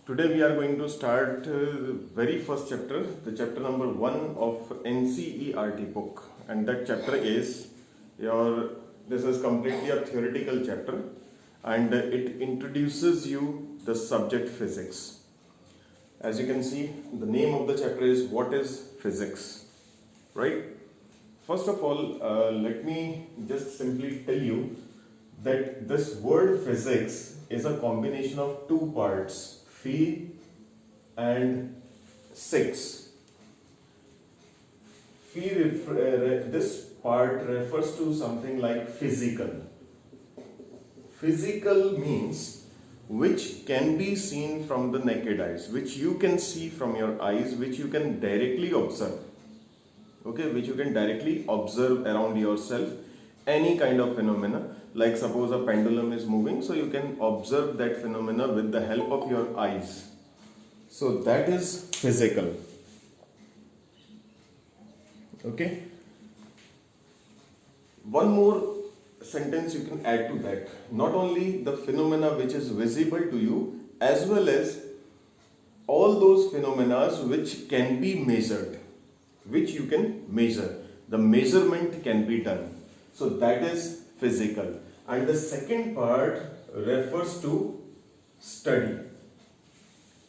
Today we are going to start very first chapter, the chapter number 1 of NCERT book, and that chapter is this is completely a theoretical chapter, and it introduces you the subject physics. As you can see, the name of the chapter is what is physics, right? First of all, let me just simply tell you that this word physics is a combination of two parts, phi and six. This part refers to something like physical. Physical means which can be seen from the naked eyes, which you can see from your eyes, which you can directly observe. Okay, which you can directly observe around yourself, any kind of phenomena. Like suppose a pendulum is moving, so you can observe that phenomena with the help of your eyes. So that is physical. Okay. One more sentence you can add to that. Not only the phenomena which is visible to you, as well as all those phenomena which can be measured, which you can measure. The measurement can be done. So that is physical. And the second part refers to study.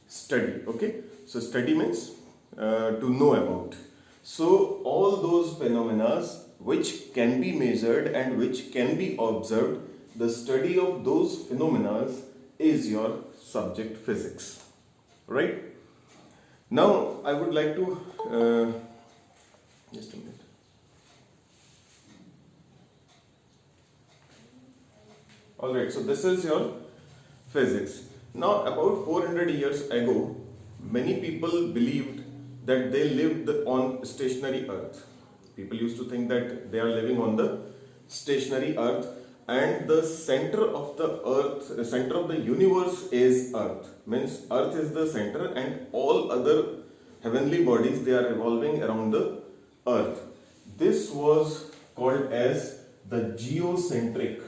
Study, okay? So study means to know about. So all those phenomena which can be measured and which can be observed, the study of those phenomena is your subject physics, right? Now I would like to just a minute. Alright, so this is your physics. Now about 400 years ago, many people believed that they lived on stationary earth. People used to think that they are living on the stationary earth, and the center of the earth, the center of the universe is earth. Means earth is the center and all other heavenly bodies, they are revolving around the earth. This was called as the geocentric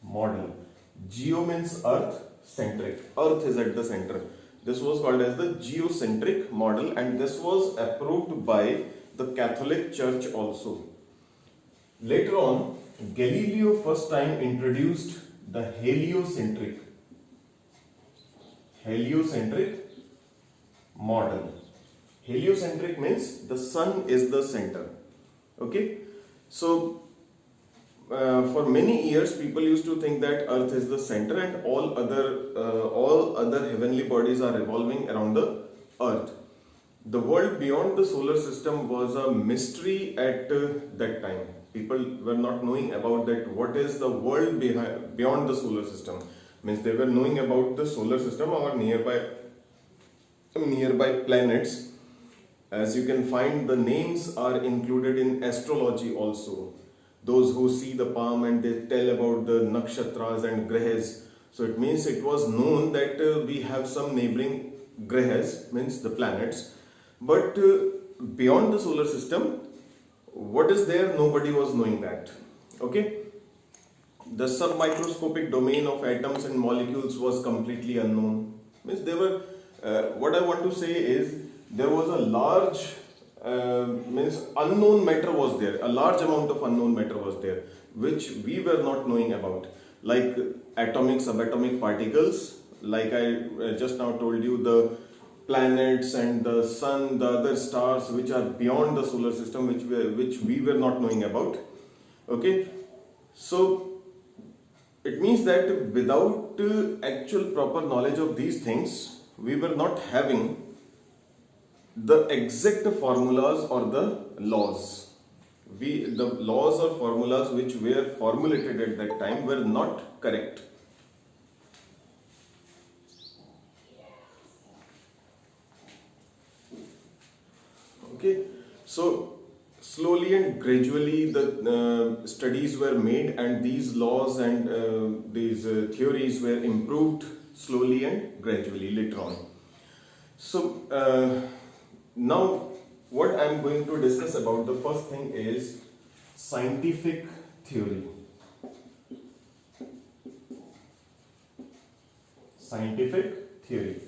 model. Geo means earth, centric. Earth is at the center. This was called as the geocentric model, and this was approved by the Catholic Church also. Later on, Galileo first time introduced the heliocentric model. Heliocentric means the sun is the center. Okay, so for many years people used to think that earth is the center and all other heavenly bodies are revolving around the earth. The world beyond the solar system was a mystery at that time. People were not knowing about that what is the world beyond the solar system. Means they were knowing about the solar system or nearby planets. As you can find, the names are included in astrology also. Those who see the palm and they tell about the nakshatras and grahas. So it means it was known that we have some neighboring grahas, means the planets. But beyond the solar system, what is there? Nobody was knowing that. Okay. The submicroscopic domain of atoms and molecules was completely unknown. Means there were, what I want to say is, there was a large unknown matter was there, a large amount of unknown matter was there, which we were not knowing about, like atomic, subatomic particles, like I just now told you, the planets and the sun, the other stars which are beyond the solar system, which we were not knowing about. Okay, so it means that without actual proper knowledge of these things, we were not having the exact formulas or the laws. The laws or formulas which were formulated at that time were not correct. Okay, so slowly and gradually the studies were made, and these laws and these theories were improved slowly and gradually later on. So now what I am going to discuss about, the first thing is scientific theory. scientific theory.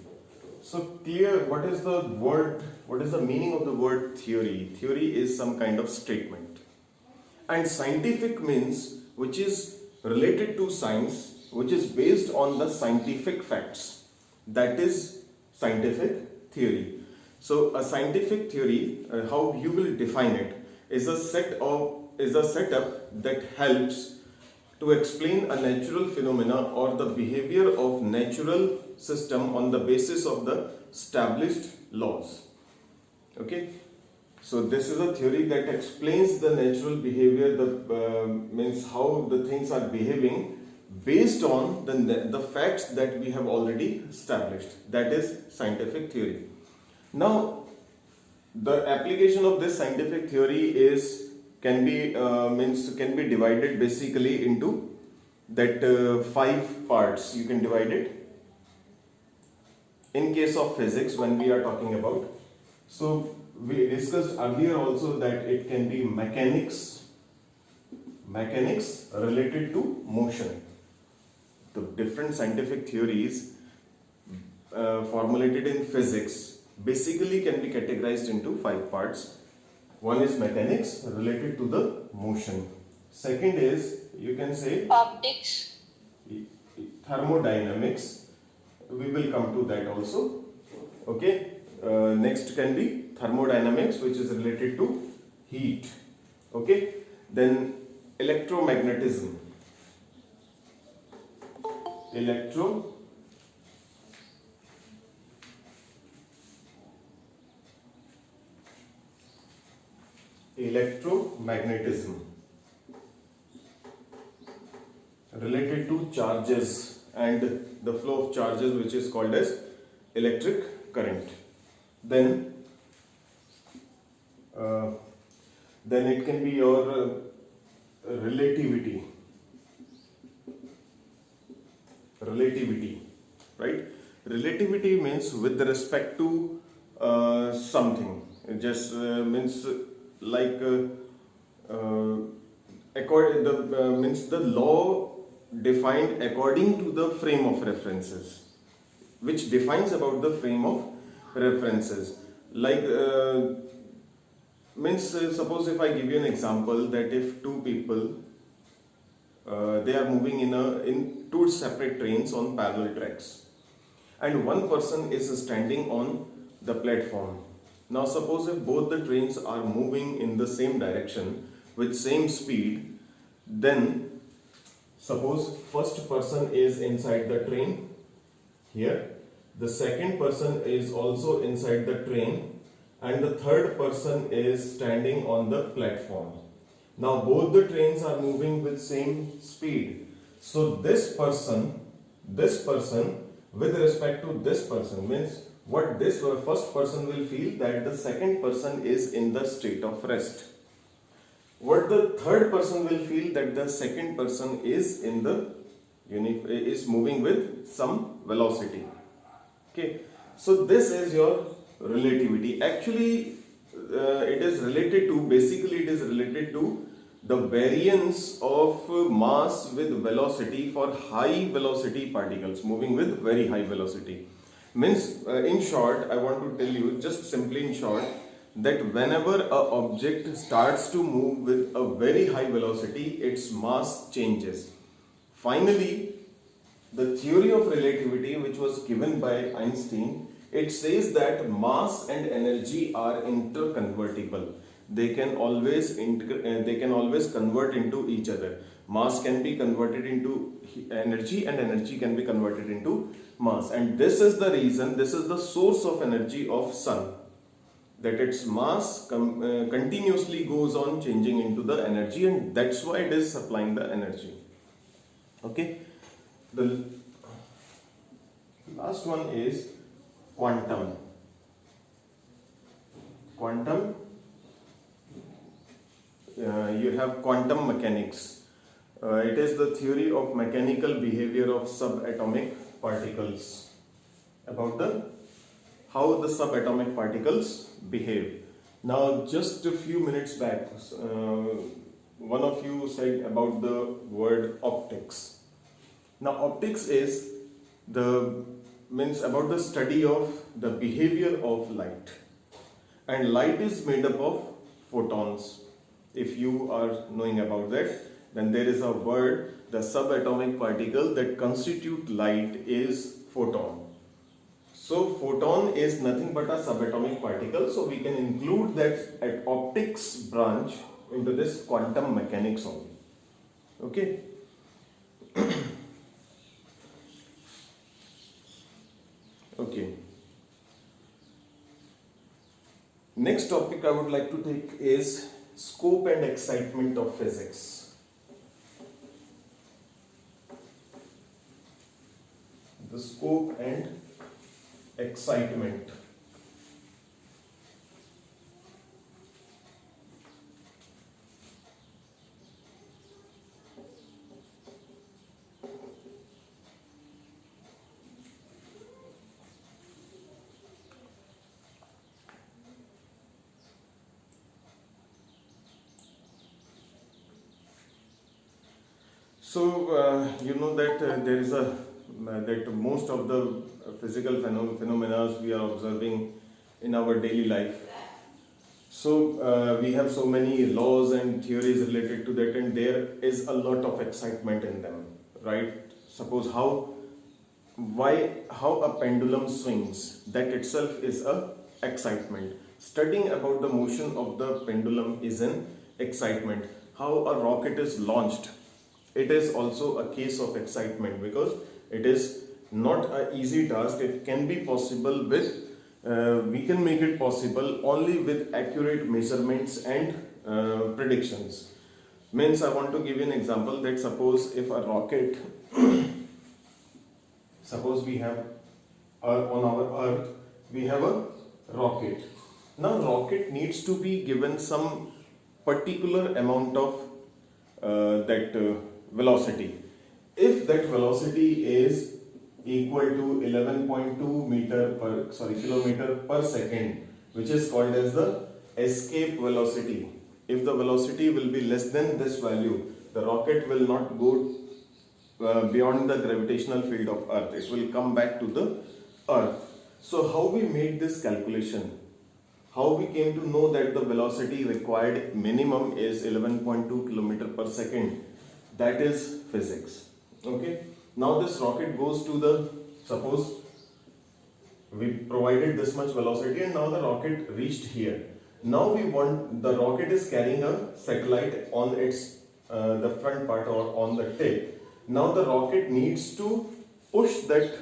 So clear, what is the word, what is the meaning of the word theory? Theory is some kind of statement. And scientific means which is related to science, which is based on the scientific facts. That is scientific theory. So a scientific theory, how you will define it, is a setup that helps to explain a natural phenomena or the behavior of natural system on the basis of the established laws. Okay, so this is a theory that explains the natural behavior, the means how the things are behaving based on the facts that we have already established. That is scientific theory. Now the application of this scientific theory can be divided basically into that 5 parts. You can divide it. In case of physics, when we are talking about, so we discussed earlier also that it can be mechanics related to motion. The different scientific theories formulated in physics basically can be categorized into 5 parts. One is mechanics related to the motion. Second is, you can say, optics, thermodynamics. We will come to that also. Okay. Next can be thermodynamics, which is related to heat. Okay. Then electromagnetism. Electromagnetism related to charges and the flow of charges, which is called as electric current. Then it can be your relativity, right? Relativity means with respect to something. It just means like means the law defined according to the frame of references, which defines about the frame of references. Like suppose if I give you an example that if 2 people they are moving in 2 separate trains on parallel tracks, and one person is standing on the platform. Now suppose if both the trains are moving in the same direction with same speed, then suppose first person is inside the train here, the second person is also inside the train, and the third person is standing on the platform. Now both the trains are moving with same speed. So this person with respect to this person means what this first person will feel, that the second person is in the state of rest. What the third person will feel, that the second person is in the is moving with some velocity. Okay, so this is your relativity. Actually, it is related to the variance of mass with velocity for high velocity particles moving with very high velocity. Means in short, I want to tell you just simply in short that whenever an object starts to move with a very high velocity, its mass changes. Finally, the theory of relativity, which was given by Einstein, it says that mass and energy are interconvertible. They can always convert into each other. Mass can be converted into energy and energy can be converted into mass. And this is the reason, this is the source of energy of sun, that its mass continuously goes on changing into the energy, and that's why it is supplying the energy. Okay. The last one is quantum. You have quantum mechanics. It is the theory of mechanical behavior of subatomic particles, about how the subatomic particles behave. Now, just a few minutes back, one of you said about the word optics. Now, optics is the means about the study of the behavior of light. And light is made up of photons. If you are knowing about that, then there is a word, the subatomic particle that constitute light is photon. So photon is nothing but a subatomic particle, so we can include that at optics branch into this quantum mechanics only. Okay. Okay. Next topic I would like to take is scope and excitement of physics. The scope and excitement. So you know that there is a that most of the physical phenomena we are observing in our daily life. So we have so many laws and theories related to that, and there is a lot of excitement in them, right? Suppose how a pendulum swings, that itself is a excitement. Studying about the motion of the pendulum is an excitement. How a rocket is launched, it is also a case of excitement, because it is not an easy task. It can be possible with we can make it possible only with accurate measurements and predictions. Means, I want to give you an example that suppose if a rocket suppose we have on our earth we have a rocket. Now rocket needs to be given some particular amount of velocity. If that velocity is equal to 11.2 kilometer per second, which is called as the escape velocity. If the velocity will be less than this value, the rocket will not go beyond the gravitational field of Earth. It will come back to the Earth. So how we made this calculation? How we came to know that the velocity required minimum is 11.2 kilometer per second? That is physics. Okay. Now this rocket goes to the, suppose we provided this much velocity and now the rocket reached here. Now we want, the rocket is carrying a satellite on its the front part or on the tip. Now the rocket needs to push that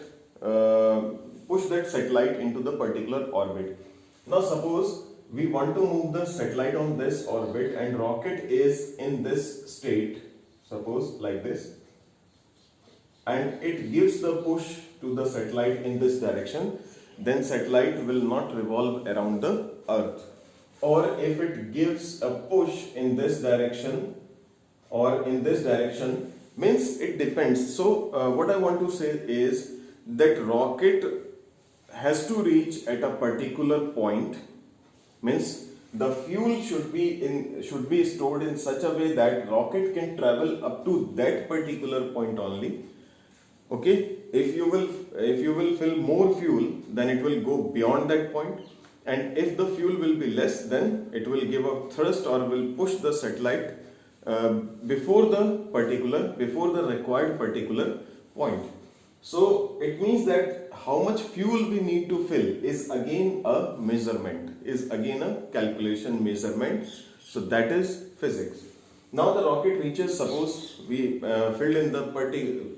satellite into the particular orbit. Now suppose we want to move the satellite on this orbit and rocket is in this state, suppose like this, and it gives the push to the satellite in this direction, then satellite will not revolve around the Earth. Or if it gives a push in this direction or in this direction, means it depends. So what I want to say is that rocket has to reach at a particular point, means the fuel should be stored in such a way that rocket can travel up to that particular point only. Okay, if you will fill more fuel, then it will go beyond that point, and if the fuel will be less, then it will give a thrust or will push the satellite before the required particular point. So it means that how much fuel we need to fill is again a measurement, is again a calculation measurement. So that is physics. Now the rocket reaches, suppose we filled in the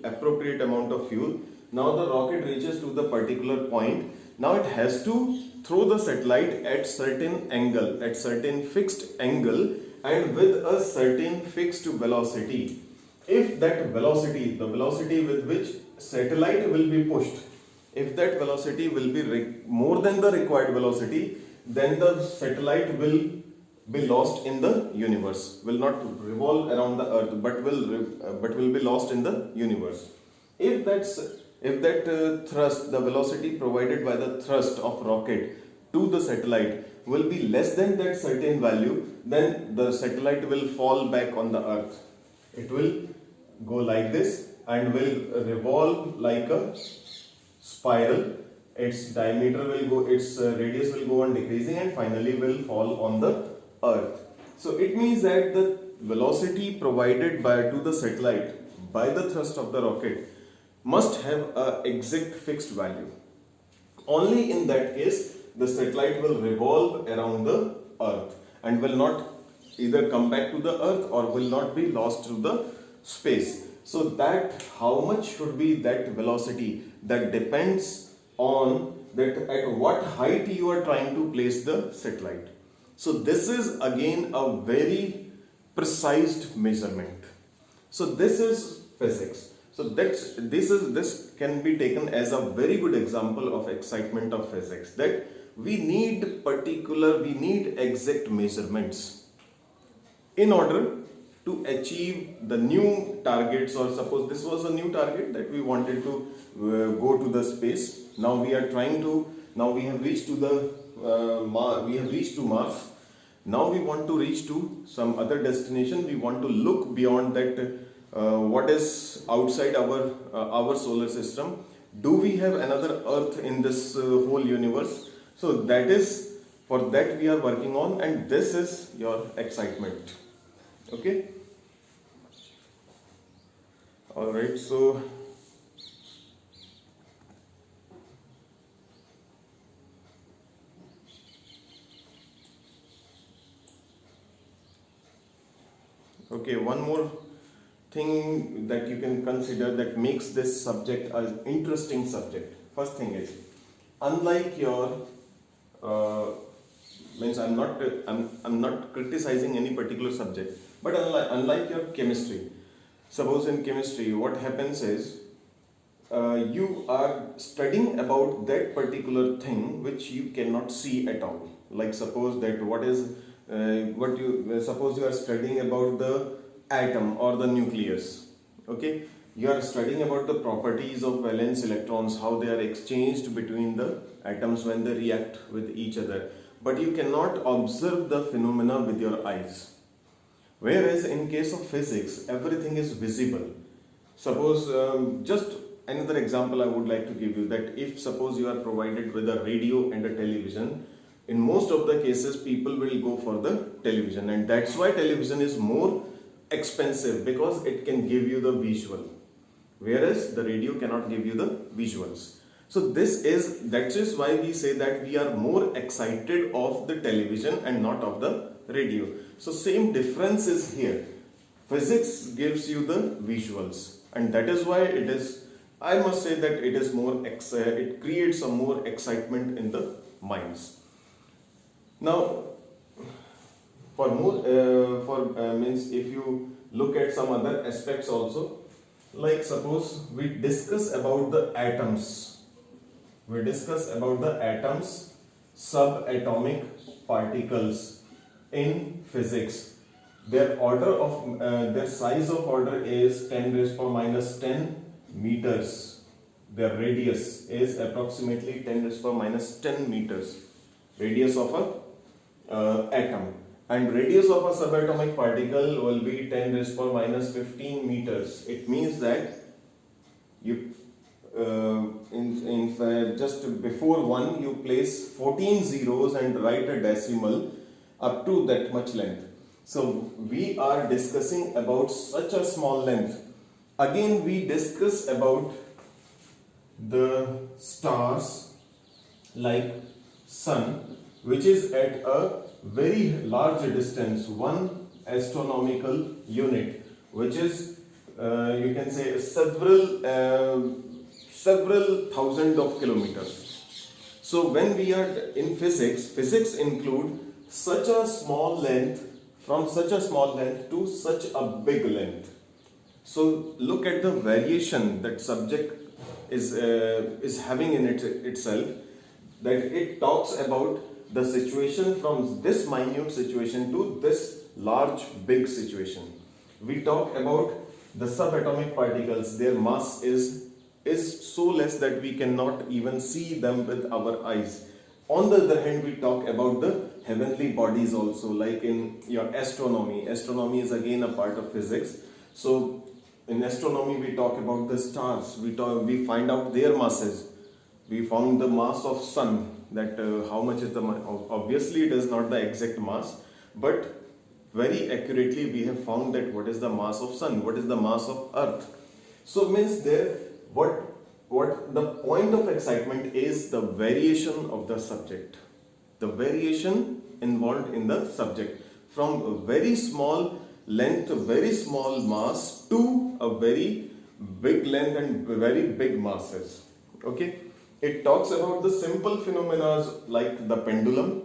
appropriate amount of fuel. Now the rocket reaches to the particular point. Now it has to throw the satellite at certain angle, at certain fixed angle, and with a certain fixed velocity. If that velocity, the velocity with which satellite will be pushed, if that velocity will be more than the required velocity, then the satellite will be lost in the universe, will not revolve around the Earth, but will be lost in the universe. If that thrust, the velocity provided by the thrust of rocket to the satellite will be less than that certain value, then the satellite will fall back on the Earth. It will go like this and will revolve like a spiral, its diameter will go, its radius will go on decreasing and finally will fall on the earth. So it means that the velocity provided by to the satellite by the thrust of the rocket must have a exact fixed value. Only in that case the satellite will revolve around the earth and will not either come back to the earth or will not be lost to the space. So that how much should be that velocity, that depends on that at what height you are trying to place the satellite. So this is again a very precise measurement. So this is physics. So this can be taken as a very good example of excitement of physics, that we need exact measurements in order to achieve the new targets. Or suppose this was a new target that we wanted to go to the space. Now we have reached to Mars. Now we want to reach to some other destination. We want to look beyond that, what is outside our solar system. Do we have another Earth in this whole universe? So that is, for that we are working on, and this is your excitement. Okay. All right. So okay, one more thing that you can consider that makes this subject an interesting subject. First thing is, unlike your I'm not criticizing any particular subject, but unlike your chemistry. Suppose in chemistry, what happens is you are studying about that particular thing which you cannot see at all. Like suppose that suppose you are studying about the atom or the nucleus. Okay, you are studying about the properties of valence electrons, how they are exchanged between the atoms when they react with each other, but you cannot observe the phenomena with your eyes. Whereas in case of physics, everything is visible. Suppose just another example I would like to give you, that if suppose you are provided with a radio and a television, in most of the cases people will go for the television, and that's why television is more expensive, because it can give you the visual, whereas the radio cannot give you the visuals. So that is why we say that we are more excited of the television and not of the radio. So same difference is here. Physics gives you the visuals, and that is why it is, I must say that it is more it creates a more excitement in the minds. Now for more means if you look at some other aspects also, like suppose we discuss about the atoms. We discuss about the atoms, subatomic particles in physics. Their size of order is 10 raised to minus 10 meters. Their radius is approximately 10 raised to minus 10 meters. Radius of a atom. And radius of a subatomic particle will be 10 raised to minus 15 meters. It means that you just before 1 you place 14 zeros and write a decimal up to that much length. So we are discussing about such a small length. Again we discuss about the stars like sun, which is at a very large distance, 1 astronomical unit, which is you can say several thousands of kilometers. So when we are in physics include such a small length, from such a small length to such a big length. So look at the variation that subject is having in itself, that it talks about the situation from this minute situation to this large big situation. We talk about the subatomic particles, their mass is so less that we cannot even see them with our eyes. On the other hand, we talk about the heavenly bodies also, like in your astronomy. Astronomy is again a part of physics. So in astronomy we talk about the stars, we find out their masses. we found the mass of sun, that how much is the obviously it is not the exact mass, but very accurately we have found that what is the mass of sun, what is the mass of earth. So means there, what the point of excitement is the variation of the subject, the variation involved in the subject, from a very small length, a very small mass, to a very big length and very big masses. Okay, it talks about the simple phenomena like the pendulum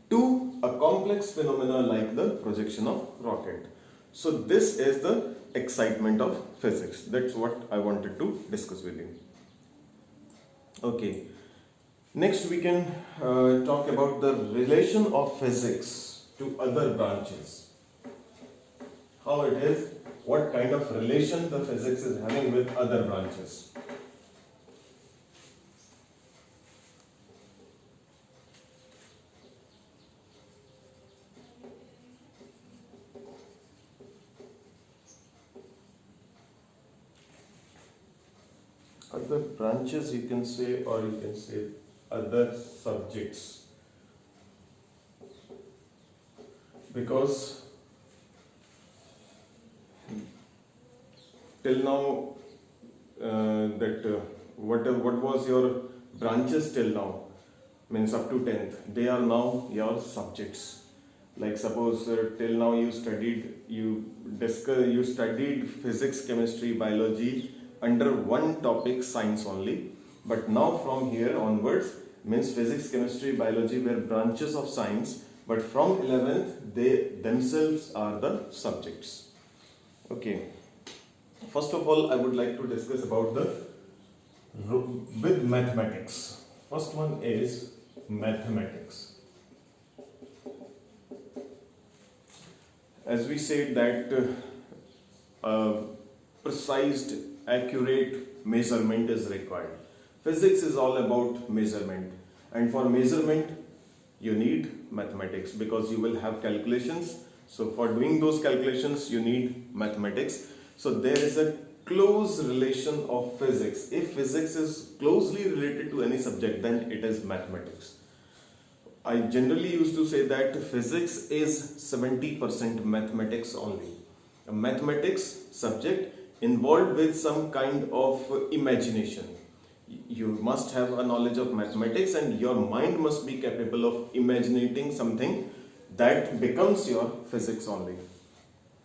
to a complex phenomena like the projection of rocket. So this is the excitement of physics. That's what I wanted to discuss with you. Okay, next we can talk about the relation of physics to other branches. How it is, what kind of relation the physics is having with other branches. Other branches you can say, or you can say other subjects, because till now what was your branches till now, means up to 10th, they are now your subjects. Like suppose till now you studied physics, chemistry, biology under one topic, science only, but now from here onwards, means physics, chemistry, biology were branches of science, but from 11th they themselves are the subjects. Okay, first of all I would like to discuss about the with mathematics. First one is mathematics. As we said that precise, accurate measurement is required. Physics is all about measurement, and for measurement you need mathematics, because you will have calculations. So for doing those calculations you need mathematics. So there is a close relation of physics. If physics is closely related to any subject, then it is mathematics. I generally used to say that physics is 70% mathematics only. A mathematics subject involved with some kind of imagination. You must have a knowledge of mathematics, and your mind must be capable of imagining something that becomes your physics only.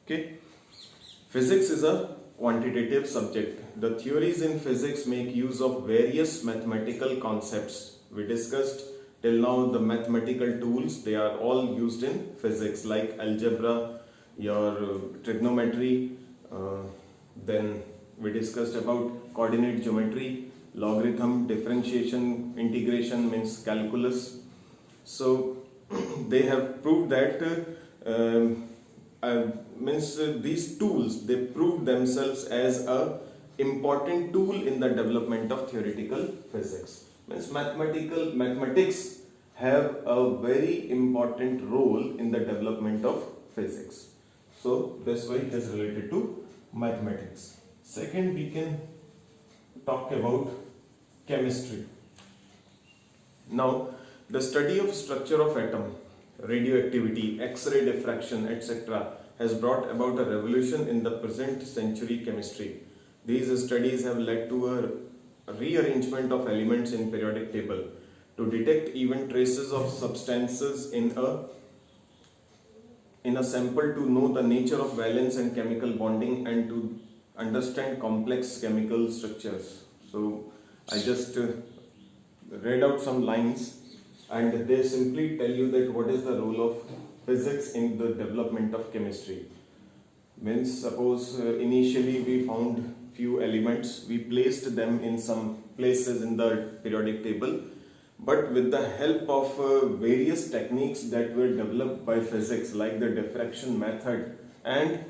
Okay? Physics is a quantitative subject. The theories in physics make use of various mathematical concepts. We discussed till now the mathematical tools, they are all used in physics, like algebra, your trigonometry, then we discussed about coordinate geometry, logarithm, differentiation, integration, means calculus. So they have proved that these tools, they prove themselves as a important tool in the development of theoretical physics. Means mathematics have a very important role in the development of physics. So this way it is related to mathematics. Second, we can talk about chemistry. Now, the study of structure of atom, radioactivity, X-ray diffraction, etc. has brought about a revolution in the present century chemistry. These studies have led to a rearrangement of elements in periodic table to detect even traces of substances in a sample, to know the nature of valence and chemical bonding, and to understand complex chemical structures. So I just read out some lines, and they simply tell you that what is the role of physics in the development of chemistry. Means suppose initially we found few elements, we placed them in some places in the periodic table, but with the help of various techniques that were developed by physics, like the diffraction method and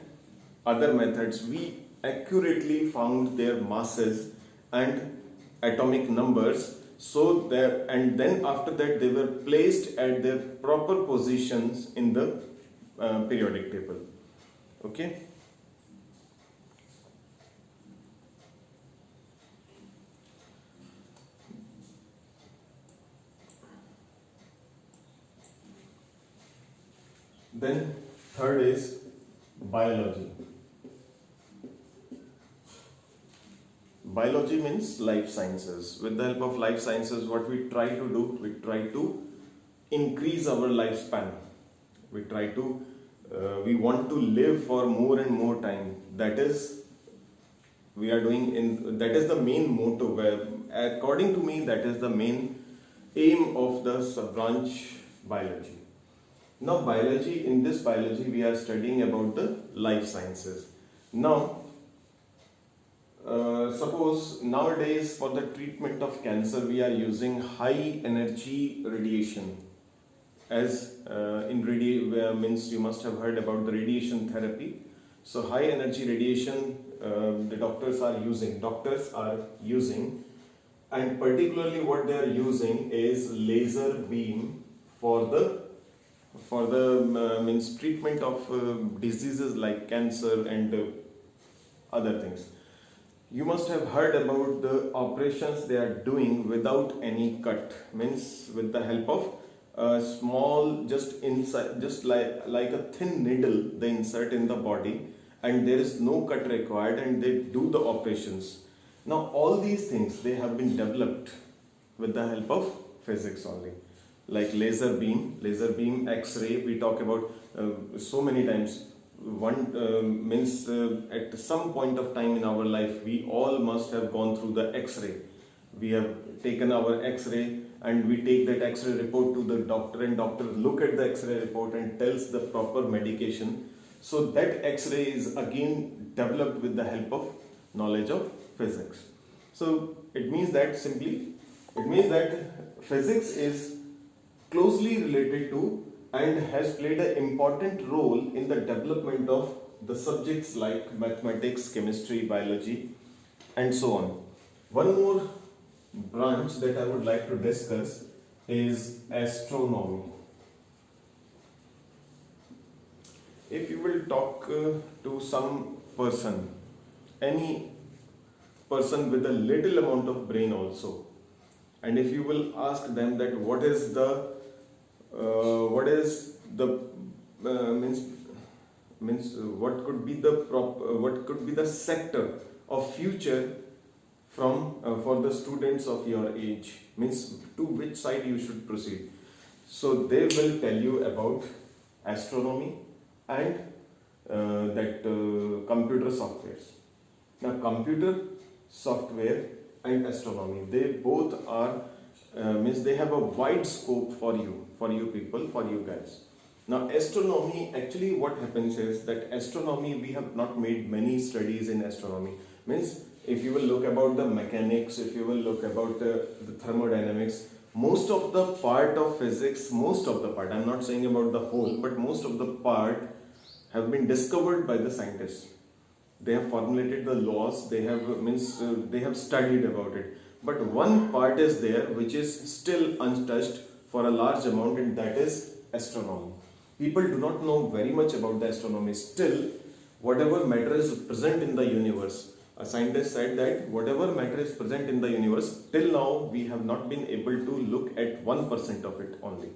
other methods, we accurately found their masses and atomic numbers. So there, and then after that they were placed at their proper positions in the periodic table. Okay. Then third is biology. Biology means life sciences. With the help of life sciences, what we try to do, we try to increase our lifespan. We try to we want to live for more and more time. That is, we are doing in, that is the main motto, where according to me that is the main aim of the sub-branch biology. Now biology, in this biology we are studying about the life sciences. Now suppose nowadays for the treatment of cancer we are using high energy radiation. As means you must have heard about the radiation therapy. So high energy radiation the doctors are using, and particularly what they are using is laser beam for the means treatment of diseases like cancer and other things. You must have heard about the operations they are doing without any cut, means with the help of a small, just like a thin needle they insert in the body, and there is no cut required, and they do the operations. Now all these things, they have been developed with the help of physics only, like laser beam, X-ray. We talk about so many times. One means at some point of time in our life we all must have gone through the X-ray. We have taken our X-ray and we take that X-ray report to the doctor, and doctor look at the X-ray report and tells the proper medication. So that X-ray is again developed with the help of knowledge of physics. So it means that physics is closely related to and has played an important role in the development of the subjects like mathematics, chemistry, biology, and so on. One more branch that I would like to discuss is astronomy. If you will talk to some person, any person with a little amount of brain also, and if you will ask them that what is the what could be the sector of future from for the students of your age, means to which side you should proceed, so they will tell you about astronomy and computer softwares. Now computer software and astronomy, they both are they have a wide scope for you people, for you guys. Now astronomy, actually what happens is that astronomy, we have not made many studies in astronomy. Means if you will look about the mechanics, if you will look about the thermodynamics, most of the part of physics, I'm not saying about the whole, but most of the part have been discovered by the scientists. They have formulated the laws, they have studied about it. But one part is there which is still untouched for a large amount, and that is astronomy. People do not know very much about the astronomy. Still, whatever matter is present in the universe, a scientist said that whatever matter is present in the universe, till now we have not been able to look at 1% of it only.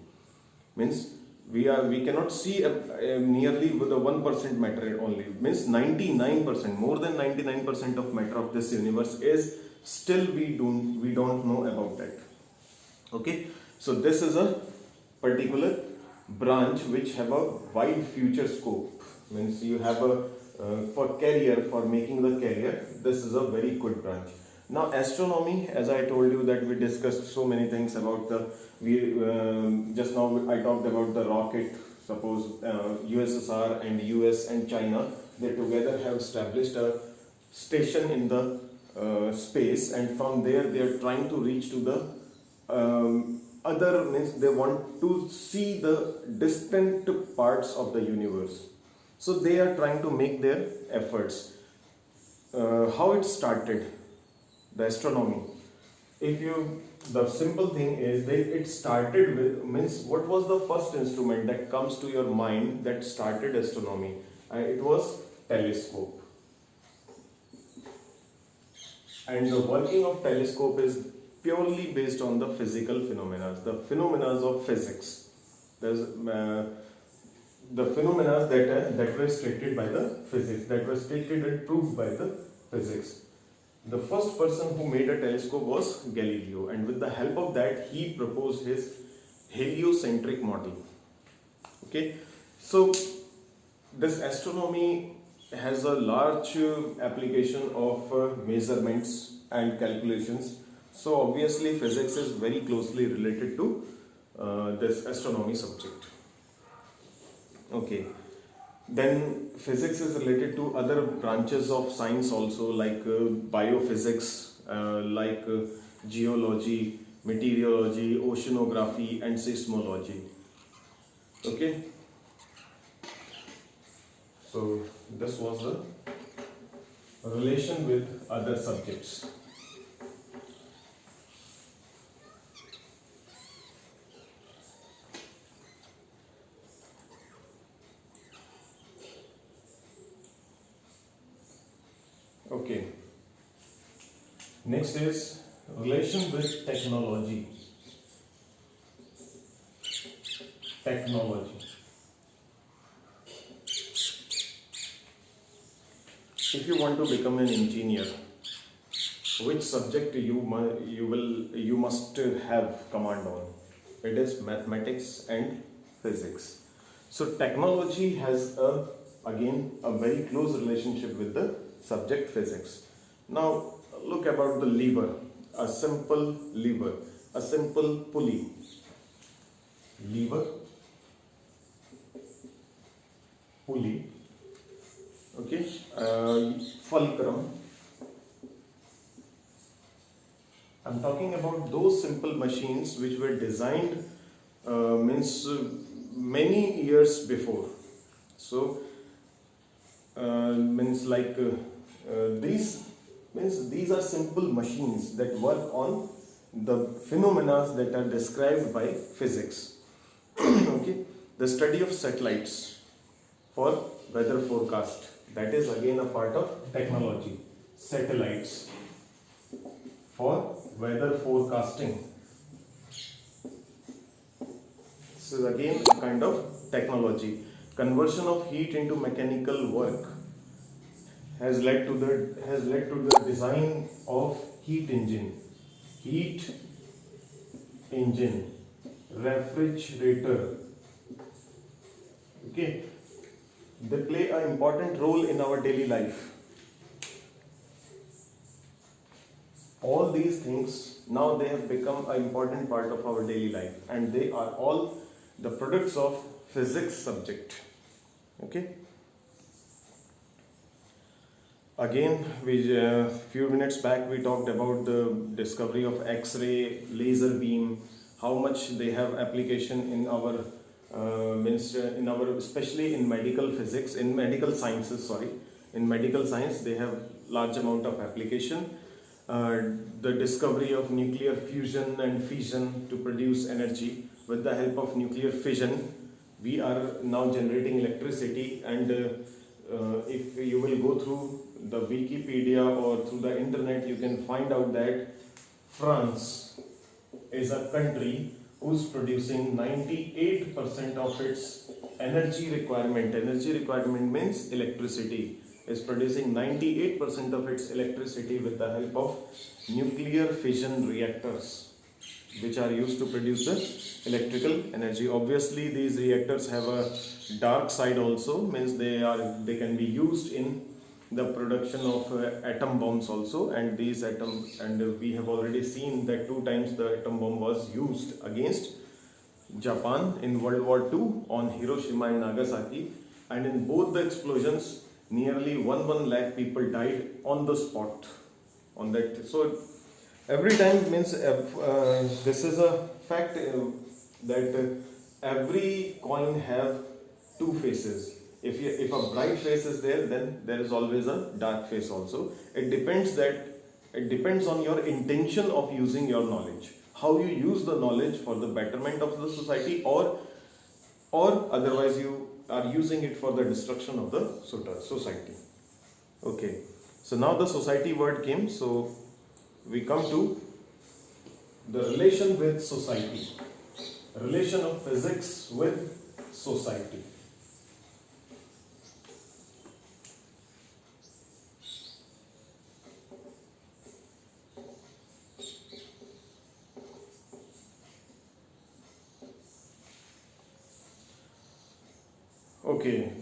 Means we cannot see nearly with the 1% matter only. Means 99%, more than 99% of matter of this universe is still we don't know about that. Okay, so this is a particular branch which have a wide future scope. Means you have a for career, for making the career, this is a very good branch. Now astronomy, as I told you that we discussed so many things about just now I talked about the rocket. Suppose USSR and US and China, they together have established a station in the space, and from there they are trying to reach to the other, means they want to see the distant parts of the universe. So they are trying to make their efforts. How it started, the astronomy. The simple thing is it started with, means what was the first instrument that comes to your mind that started astronomy? It was telescope. And the working of telescope is purely based on the physical phenomena, the phenomena of physics. the phenomena that were stated by the physics, that were stated and proved by the physics. The first person who made a telescope was Galileo, and with the help of that he proposed his heliocentric model. Okay, so this astronomy has a large application of measurements and calculations. So obviously physics is very closely related to this astronomy subject. Okay, then physics is related to other branches of science also, like biophysics, like geology, meteorology, oceanography and seismology. Okay, so this was the relation with other subjects. Okay, next is relation with technology. Technology. If you want to become an engineer, which subject you must have command on? It is mathematics and physics. So technology has again a very close relationship with the subject physics. Now look about the lever, a simple lever, a simple pulley. Lever, pulley, okay, fulcrum. I'm talking about those simple machines which were designed many years before. So these are simple machines that work on the phenomena that are described by physics. Okay, the study of satellites for weather forecast, that is again a part of technology. Satellites for weather forecasting, this is again a kind of technology. Conversion of heat into mechanical work has led to the design of heat engine, refrigerator. Okay, they play an important role in our daily life. All these things now they have become an important part of our daily life, and they are all the products of physics subject. Okay, again few minutes back we talked about the discovery of X-ray, laser beam, how much they have application in our especially in medical physics, in medical sciences, in medical science they have large amount of application. The discovery of nuclear fusion and fission to produce energy. With the help of nuclear fission we are now generating electricity, and if you will go through the Wikipedia or through the internet, you can find out that France is a country who's producing 98% of its energy requirement. Energy requirement means electricity. Is producing 98% of its electricity with the help of nuclear fission reactors, which are used to produce the electrical energy. Obviously these reactors have a dark side also, means they can be used in the production of atom bombs also, and these atoms, and we have already seen that 2 times the atom bomb was used against Japan in World War II on Hiroshima and Nagasaki, and in both the explosions nearly 1 lakh people died on the spot on that. So every time means this is a fact that every coin have 2 faces. If a bright face is there, then there is always a dark face also. It depends on your intention of using your knowledge, how you use the knowledge for the betterment of the society, or otherwise you are using it for the destruction of the society. Okay, so now the society word came, so we come to the relation with society, relation of physics with society. Okay,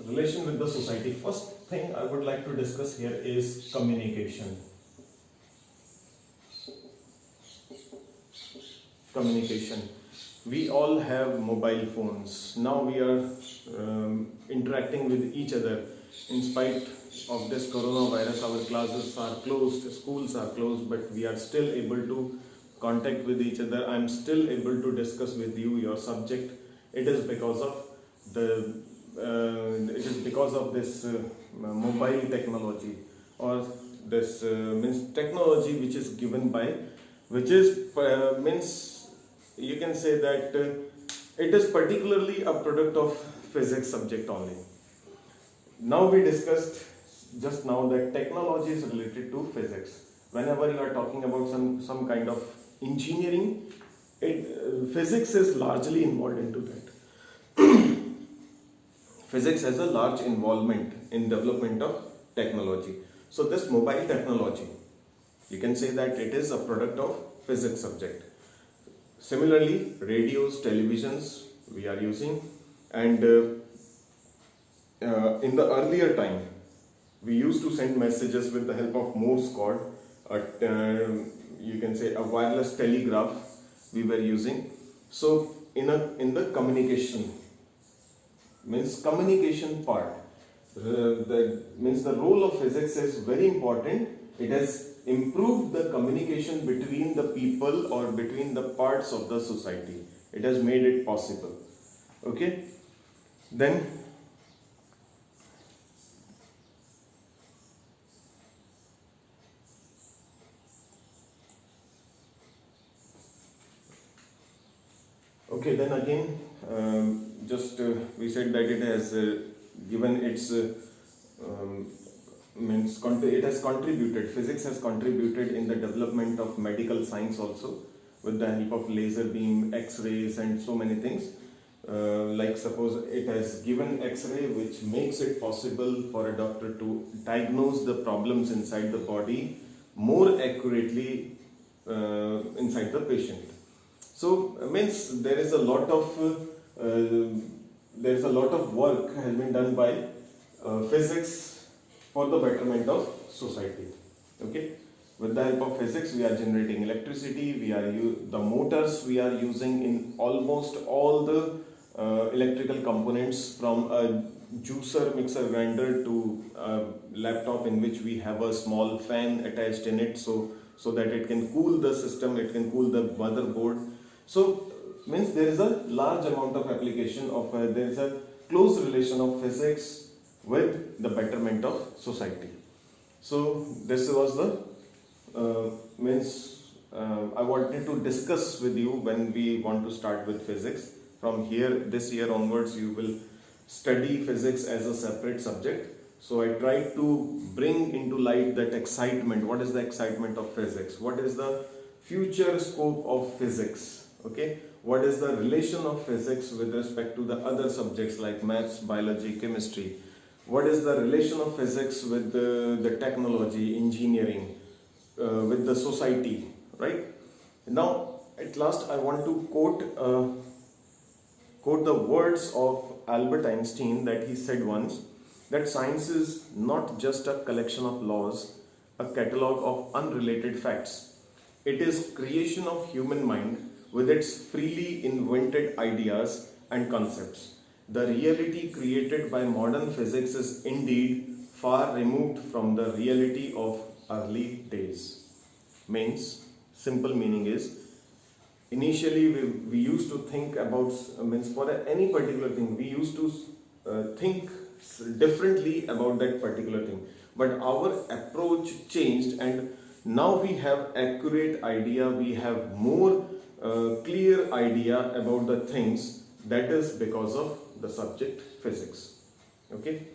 relation with the society. First thing I would like to discuss here is communication. Communication. We all have mobile phones. Now we are interacting with each other. In spite of this coronavirus, our classes are closed, schools are closed, but we are still able to contact with each other. I'm still able to discuss with you your subject. It is because of this mobile technology, or this means technology which is given by, which is means you can say that it is particularly a product of physics subject only. Now we discussed just now that technology is related to physics. Whenever you are talking about some kind of engineering, physics is largely involved into that. Physics has a large involvement in development of technology. So this mobile technology, you can say that it is a product of physics subject. Similarly, radios, televisions we are using, and in the earlier time, we used to send messages with the help of Morse code, you can say a wireless telegraph we were using. So in the communication, means communication part, means the role of physics is very important. It has improved the communication between the people or between the parts of the society. It has made it possible. Okay, then again, we said that it has given its it has contributed, physics has contributed in the development of medical science also, with the help of laser beam, x-rays and so many things. Like suppose it has given x-ray which makes it possible for a doctor to diagnose the problems inside the body more accurately inside the patient. So means there is a lot of work has been done by physics for the betterment of society. Okay, with the help of physics we are generating electricity, the motors we are using in almost all the electrical components, from a juicer, mixer grinder to a laptop in which we have a small fan attached in it, so that it can cool the system, it can cool the motherboard. So means there is a large amount of application of there is a close relation of physics with the betterment of society. So this was the I wanted to discuss with you when we want to start with physics. From here, this year onwards, you will study physics as a separate subject. So I tried to bring into light that excitement. What is the excitement of physics? What is the future scope of physics? Okay, what is the relation of physics with respect to the other subjects like maths, biology, chemistry? What is the relation of physics with the technology, engineering, with the society, right? Now, at last, I want to quote the words of Albert Einstein, that he said once that science is not just a collection of laws, a catalogue of unrelated facts. It is creation of human mind with its freely invented ideas and concepts. The reality created by modern physics is indeed far removed from the reality of early days. Means, simple meaning is, initially we used to think about, for any particular thing, we used to think differently about that particular thing. But our approach changed, and now we have accurate idea, we have more clear idea about the things. That is because of the subject physics. Okay.